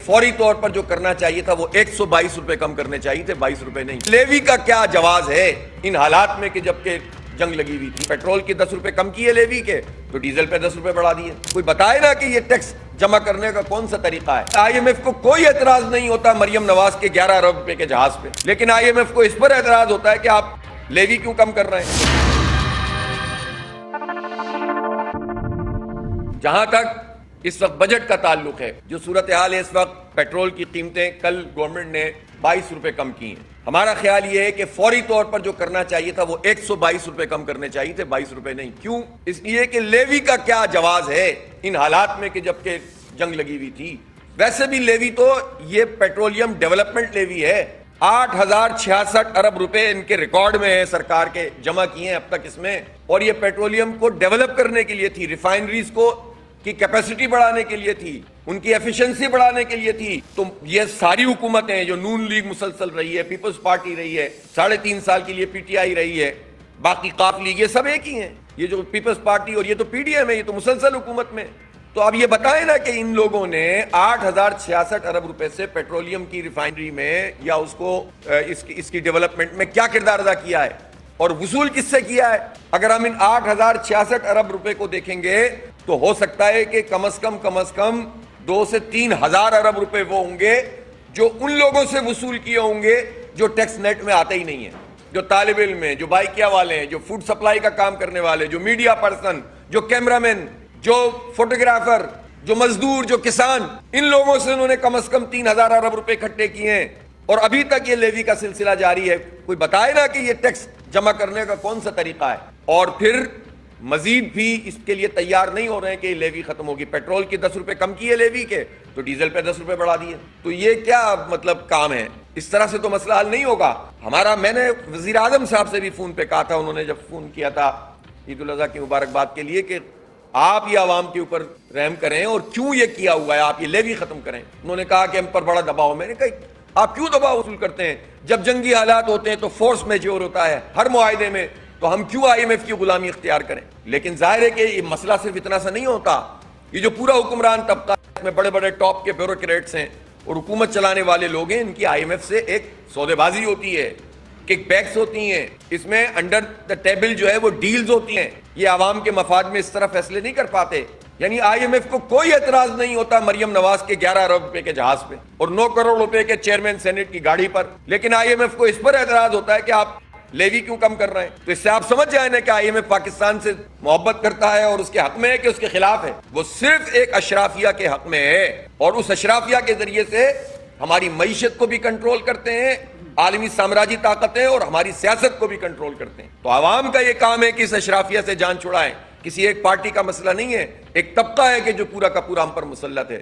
فوری طور پر جو کرنا چاہیے تھا وہ 122 روپے کم کرنے چاہیے تھے، 22 روپے نہیں۔ لیوی کا کیا جواز ہے ان حالات میں کہ جبکہ جنگ لگی ہوئی تھی؟ پیٹرول کے 10 روپے کم کیے لیوی کے، تو ڈیزل پہ 10 روپے بڑھا دیے۔ کوئی بتائے نا کہ یہ ٹیکس جمع کرنے کا کون سا طریقہ ہے؟ آئی ایم ایف کو کوئی اعتراض نہیں ہوتا مریم نواز کے 11 ارب روپے کے جہاز پہ، لیکن آئی ایم ایف کو اس پر اعتراض ہوتا ہے کہ آپ لیوی کیوں کم کر رہے ہیں۔ جہاں تک اس وقت بجٹ کا تعلق ہے، جو صورتحال ہے اس وقت، پیٹرول کی قیمتیں کل گورنمنٹ نے 22 روپے کم کی ہیں۔ ہمارا خیال یہ ہے کہ فوری طور پر جو کرنا چاہیے تھا وہ 122 روپے کم کرنے چاہیے تھے، 22 روپے نہیں۔ کیوں؟ اس لیے کہ لیوی کا کیا جواز ہے ان حالات میں کہ جبکہ جنگ لگی ہوئی تھی؟ ویسے بھی لیوی تو یہ پیٹرولیم ڈیولپمنٹ لیوی ہے، 8,066 ارب روپے ان کے ریکارڈ میں ہے، سرکار کے جمع کیے ہیں اب تک اس میں، اور یہ پیٹرولیم کو ڈیولپ کرنے کے لیے تھی، ریفائنریز کو کی کیپیسٹی بڑھانے کے لیے تھی، ان کی ایفیشنسی بڑھانے کے لیے تھی۔ تو یہ ساری حکومتیں جو نون لیگ مسلسل رہی ہے، پیپلز پارٹی رہی ہے، 3.5 سال کے لیے پی ٹی آئی رہی ہے، باقی قاف لیگ، یہ سب ایک ہی ہیں۔ یہ جو پیپلز پارٹی اور یہ تو پی ڈی ایم ہے، یہ تو مسلسل حکومت میں۔ تو اب یہ بتائیں نا کہ ان لوگوں نے 8,066 ارب روپے سے پیٹرولیم کی ریفائنری میں یا اس کی ڈیولپمنٹ میں کیا کردار ادا کیا ہے، اور وصول کس سے کیا ہے؟ اگر ہم ان 8,066 ارب روپے کو دیکھیں گے تو ہو سکتا ہے کہ کم از کم 2 سے 3 ہزار ارب روپے وہ ہوں گے جو ان لوگوں سے وصول کیے ہوں گے جو ٹیکس نیٹ میں آتے ہی نہیں ہیں، جو طالب علم ہیں، جو بائکیا والے ہیں، جو فوڈ سپلائی کا کام کرنے والے، جو میڈیا پرسن، جو کیمرامین، جو فوٹوگرافر، جو مزدور، جو کسان، ان لوگوں سے انہوں نے کم از کم 3,000 ارب روپے اکٹھے کیے ہیں، اور ابھی تک یہ لیوی کا سلسلہ جاری ہے۔ کوئی بتائے نا کہ یہ ٹیکس جمع کرنے کا کون سا طریقہ ہے؟ اور پھر مزید بھی اس کے لیے تیار نہیں ہو رہے ہیں کہ یہ لیوی ختم ہوگی۔ پیٹرول کے 10 روپے کم کیے لیوی کے، تو ڈیزل پہ 10 روپے بڑھا دیے۔ تو یہ کیا مطلب کام ہے؟ اس طرح سے تو مسئلہ حل نہیں ہوگا۔ میں نے وزیر اعظم صاحب سے بھی فون پہ کہا تھا، انہوں نے جب فون کیا تھا عید الاضحیٰ کی مبارکباد کے لیے، کہ آپ یہ عوام کے اوپر رحم کریں اور کیوں یہ کیا ہوا ہے، آپ یہ لیوی ختم کریں۔ انہوں نے کہا کہ ہم پر بڑا دباؤ ہے۔ میں نے کہا آپ کیوں دباؤ وصول کرتے ہیں؟ جب جنگی حالات ہوتے ہیں تو فورس میجور ہوتا ہے ہر معاہدے میں، تو ہم کیوں آئی ایم ایف کی غلامی اختیار کریں؟ لیکن ظاہر ہے کہ یہ مسئلہ صرف اتنا سا نہیں ہوتا۔ یہ جو پورا حکمران طبقہ ہے، اس میں بڑے بڑے ٹاپ کے بیوروکریٹس ہیں اور حکومت چلانے والے لوگ ہیں، ان کی آئی ایم ایف سے ایک سودے بازی ہوتی ہے، کک بیکس ہوتی ہیں، اس میں انڈر دا ٹیبل جو ہے وہ ڈیلز ہوتی ہیں۔ یہ عوام کے مفاد میں اس طرح فیصلے نہیں کر پاتے۔ یعنی آئی ایم ایف کو کوئی اعتراض نہیں ہوتا مریم نواز کے 11 ارب روپے کے جہاز پہ اور 9 کروڑ روپے کے چیئرمین سینٹ کی گاڑی پر، لیکن آئی ایم ایف کو اس پر اعتراض ہوتا ہے کہ آپ لیوی کیوں کم کر رہے ہیں۔ تو اس سے آپ سمجھ جائیں نا کہ آئی ایم ایف پاکستان سے محبت کرتا ہے اور اس کے حق میں ہے کہ اس کے خلاف ہے؟ وہ صرف ایک اشرافیہ کے حق میں ہے، اور اس اشرافیہ کے ذریعے سے ہماری معیشت کو بھی کنٹرول کرتے ہیں، عالمی سامراجی طاقتیں، اور ہماری سیاست کو بھی کنٹرول کرتے ہیں۔ تو عوام کا یہ کام ہے کہ اس اشرافیہ سے جان چھڑائیں۔ کسی ایک پارٹی کا مسئلہ نہیں ہے، ایک طبقہ ہے کہ جو پورا کا پورا ہم پر مسلط ہے۔